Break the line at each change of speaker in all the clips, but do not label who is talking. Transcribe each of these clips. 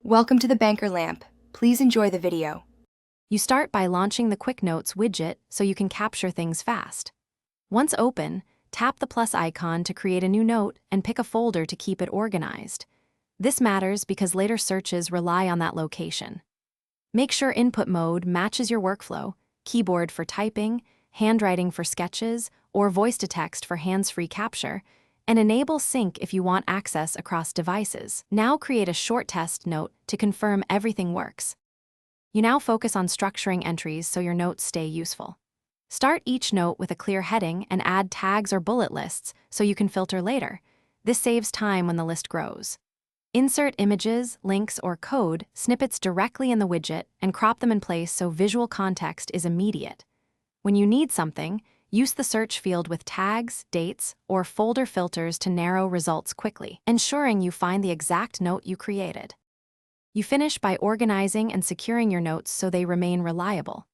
Welcome to the Banker Lamp. Please enjoy the video.
You start by launching the Quick Notes widget so you can capture things fast. Once open, tap the plus icon to create a new note and pick a folder to keep it organized. This matters because later searches rely on that location. Make sure input mode matches your workflow, keyboard for typing, handwriting for sketches, or voice-to-text for hands-free capture, and enable sync if you want access across devices. Now create a short test note to confirm everything works. You now focus on structuring entries so your notes stay useful. Start each note with a clear heading and add tags or bullet lists so you can filter later. This saves time when the list grows. Insert images, links, or code snippets directly in the widget and crop them in place so visual context is immediate. When you need something, use the search field with tags, dates, or folder filters to narrow results quickly, ensuring you find the exact note you created. You finish by organizing and securing your notes so they remain reliable.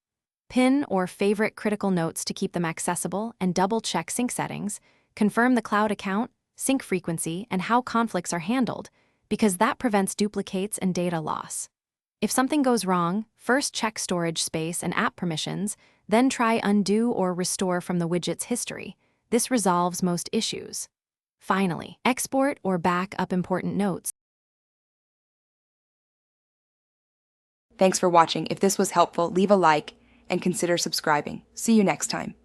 Pin or favorite critical notes to keep them accessible and double-check sync settings, confirm the cloud account, sync frequency, and how conflicts are handled, because that prevents duplicates and data loss. If something goes wrong, first check storage space and app permissions, then try undo or restore from the widget's history. This resolves most issues. Finally, export or back up important notes.
Thanks for watching. If this was helpful, leave a like and consider subscribing. See you next time.